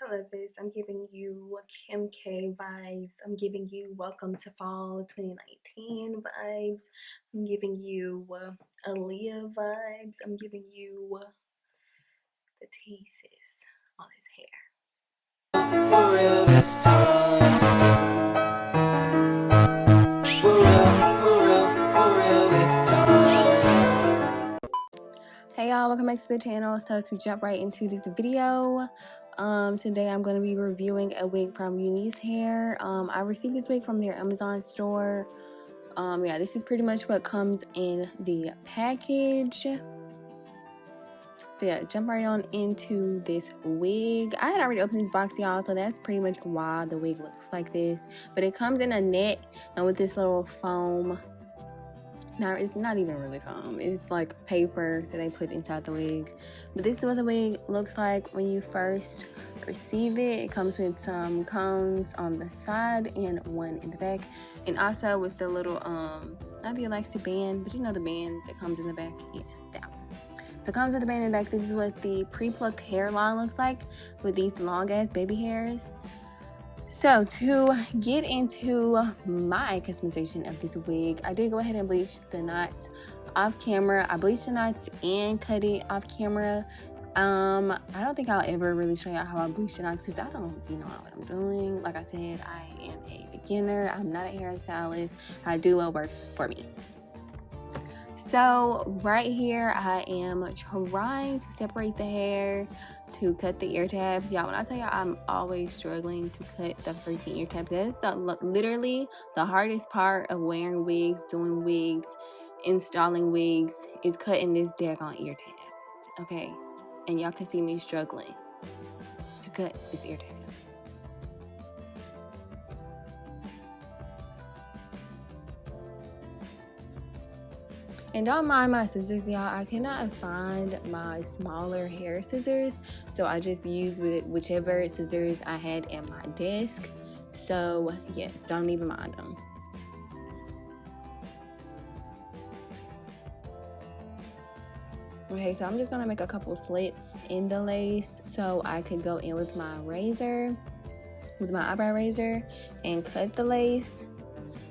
I love this. I'm giving you Kim K vibes. I'm giving you Welcome to Fall 2019 vibes. I'm giving you Aaliyah vibes. I'm giving you the Teases on his hair. For real this time. For real this time. Hey y'all, welcome back to the channel. So to jump right into this video, today I'm going to be reviewing a wig from UNice Hair. I received this wig from their Amazon store. Yeah, this is pretty much what comes in the package. So yeah, jump right on into this wig. I had already opened this box, y'all, so that's pretty much why the wig looks like this. But it comes in a net and with this little foam. Now, it's not even really foam. It's like paper that they put inside the wig. But this is what the wig looks like when you first receive it. It comes with some combs on the side and one in the back. And also with the little, not the elastic band, but you know the band that comes in the back? Yeah, that one. So it comes with the band in the back. This is what the pre-plucked hairline looks like with these long-ass baby hairs. So to get into my customization of this wig, I did go ahead and bleach the knots off camera. I bleached the knots and cut it off camera. I don't think I'll ever really show you how I bleach the knots because I don't know what I'm doing. Like I said, I am a beginner. I'm not a hairstylist. TyeTaughtUWell works for me. So right here, I am trying to separate the hair to cut the ear tabs. Y'all, when I tell y'all I'm always struggling to cut the freaking ear tabs, that's literally the hardest part of wearing wigs, doing wigs, installing wigs, is cutting this daggone ear tab, okay? And y'all can see me struggling to cut this ear tab. And don't mind my scissors, y'all. I cannot find my smaller hair scissors, so I just used whichever scissors I had at my desk. So yeah, don't even mind them. Okay, so I'm just gonna make a couple slits in the lace so I could go in with my razor, with my eyebrow razor, and cut the lace.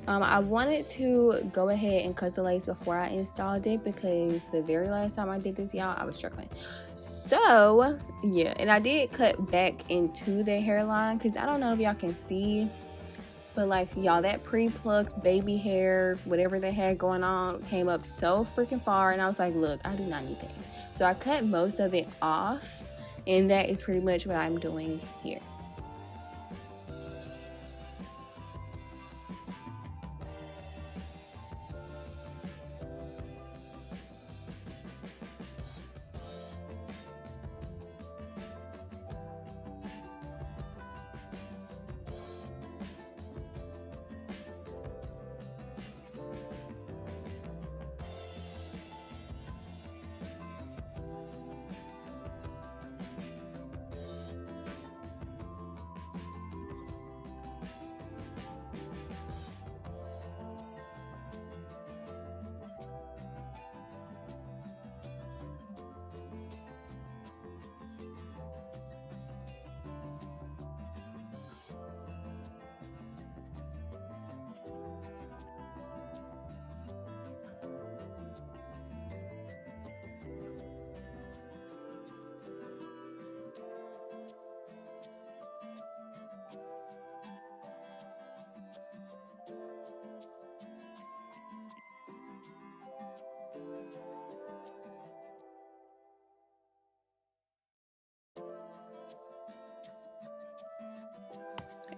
I wanted to go ahead and cut the lace before I installed it because the very last time I did this, y'all, I was struggling. So yeah, and I did cut back into the hairline because I don't know if y'all can see, but like y'all, that pre-plucked baby hair, whatever they had going on, came up so freaking far, and I was like, look, I do not need that. So I cut most of it off, and that is pretty much what I'm doing here.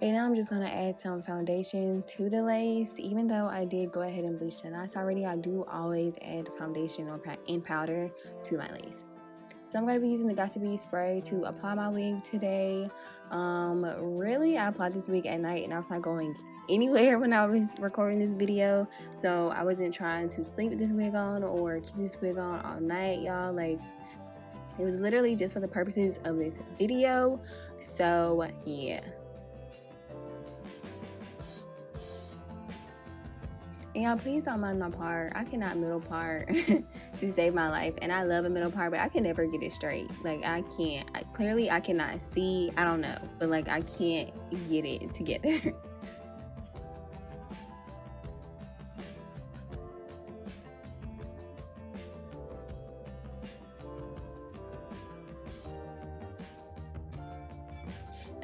And now I'm just going to add some foundation to the lace. Even though I did go ahead and bleach the knots already, I do always add foundation or in powder to my lace. So I'm going to be using the Got To Be spray to apply my wig today. Really, I applied this wig at night and I was not going anywhere when I was recording this video. So I wasn't trying to sleep with this wig on or keep this wig on all night, y'all. Like, it was literally just for the purposes of this video. So yeah. And y'all, please don't mind my part. I cannot middle part to save my life. And I love a middle part, but I can never get it straight. Like, I can't. Clearly, I cannot see. I don't know. But, like, I can't get it together.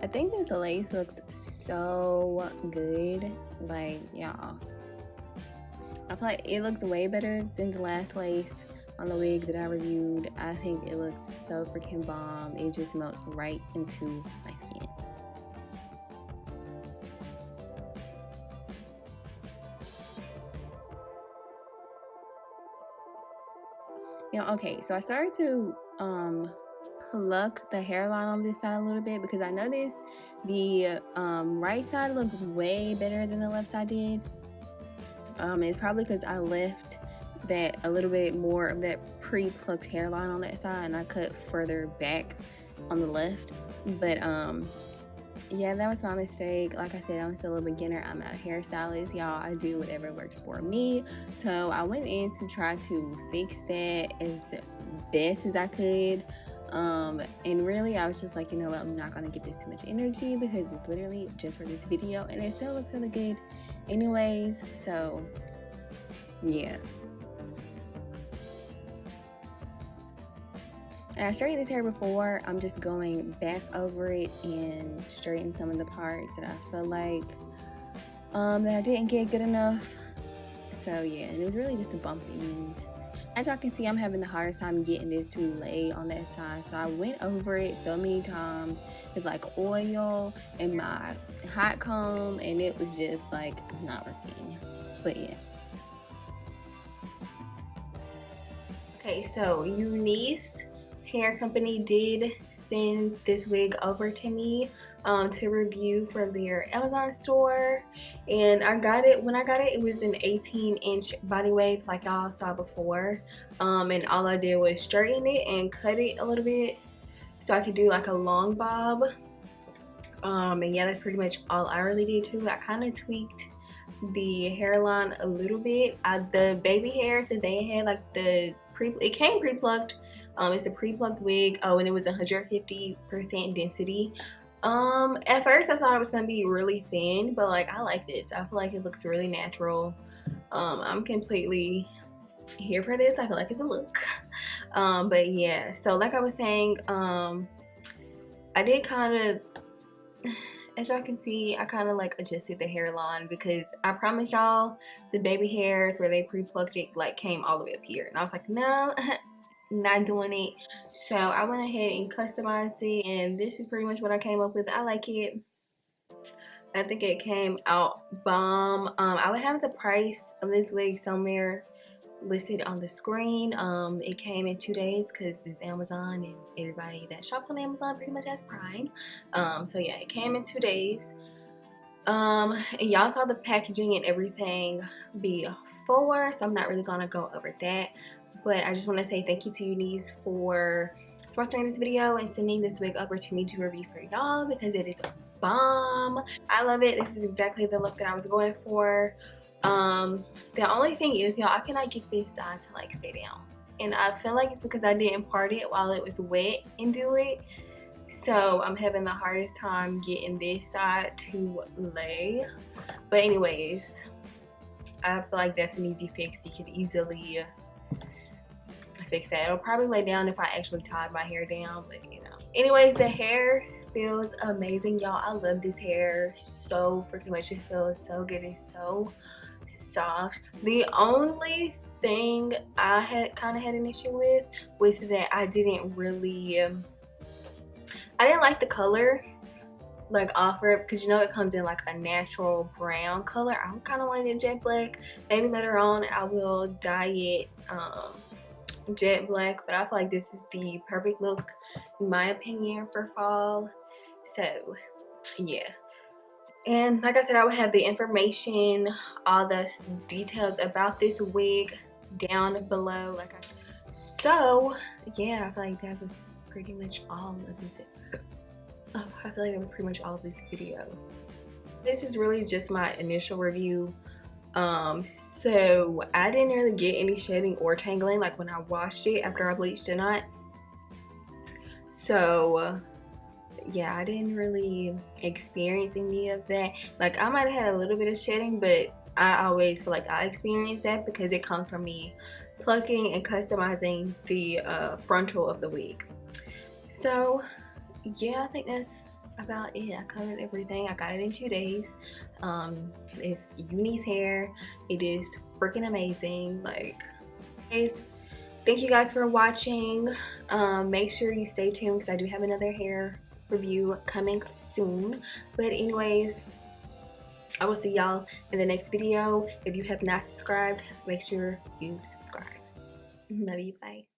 I think this lace looks so good. Like, y'all, I feel like it looks way better than the last lace on the wig that I reviewed. I think it looks so freaking bomb. It just melts right into my skin. Okay, so I started to pluck the hairline on this side a little bit because I noticed the right side looked way better than the left side did. It's probably because I left that a little bit more of that pre-plucked hairline on that side and I cut further back on the left. But yeah, that was my mistake. Like I said, I'm still a beginner. I'm not a hairstylist, y'all. I do whatever works for me. So I went in to try to fix that as best as I could. And really I was just like, you know what, I'm not gonna give this too much energy because it's literally just for this video and it still looks really good anyways. So yeah, and I straightened this hair before. I'm just going back over it and straighten some of the parts that I feel like that I didn't get good enough. So yeah, and it was really just a bump ends. As y'all can see, I'm having the hardest time getting this to lay on that side. So I went over it so many times with like oil and my hot comb and it was just like not working. But yeah. Okay, so UNice Hair Company did send this wig over to me to review for their Amazon store, and I got it. When I got it, it was an 18-inch body wave like y'all saw before, and all I did was straighten it and cut it a little bit so I could do like a long bob. And yeah, that's pretty much all I really did to it. I kind of tweaked the hairline a little bit. The baby hairs that they had, like it came pre-plucked. It's a pre-plucked wig. Oh, and it was 150% density. At first I thought it was gonna be really thin, but like I like this. I feel like it looks really natural. I'm completely here for this. I feel like it's a look. But yeah, so like I was saying, I did kind of, as y'all can see, I kind of like adjusted the hairline because I promise y'all the baby hairs where they pre-plucked it like came all the way up here, and I was like, no, not doing it. So I went ahead and customized it, and this is pretty much what I came up with. I like it. I think it came out bomb. I would have the price of this wig somewhere listed on the screen. It came in 2 days because it's Amazon and everybody that shops on Amazon pretty much has Prime. So yeah, it came in 2 days. And y'all saw the packaging and everything before, so I'm not really gonna go over that. But I just want to say thank you to UNice for sponsoring this video and sending this wig over to me to review for y'all because it is a bomb. I love it. This is exactly the look that I was going for. The only thing is, y'all, I cannot get this side to like stay down, and I feel like it's because I didn't part it while it was wet and do it. So I'm having the hardest time getting this side to lay. But anyways, I feel like that's an easy fix. You can easily fix that. It'll probably lay down if I actually tied my hair down, but you know. Anyways, the hair feels amazing, y'all. I love this hair so freaking much. It feels so good. It's so soft. The only thing I had kind of had an issue with was that I didn't like the color like offer it, because you know it comes in like a natural brown color. I kind of wanted it jet black. Maybe later on I will dye it jet black, but I feel like this is the perfect look in my opinion for fall. So yeah, and like I said, I will have the information, all the details about this wig down below. So yeah, I feel like that was pretty much all of this. I feel like that was pretty much all of this video. This is really just my initial review So I didn't really get any shedding or tangling like when I washed it after I bleached the knots. So yeah, I didn't really experience any of that. Like I might have had a little bit of shedding, but I always feel like I experienced that because it comes from me plucking and customizing the frontal of the wig. So yeah, I think that's about it. I covered everything. I got it in 2 days. It's UNice hair. It is freaking amazing. Like, guys, thank you guys for watching. Make sure you stay tuned because I do have another hair review coming soon. But anyways, I will see y'all in the next video. If you have not subscribed, make sure you subscribe. Love you. Bye.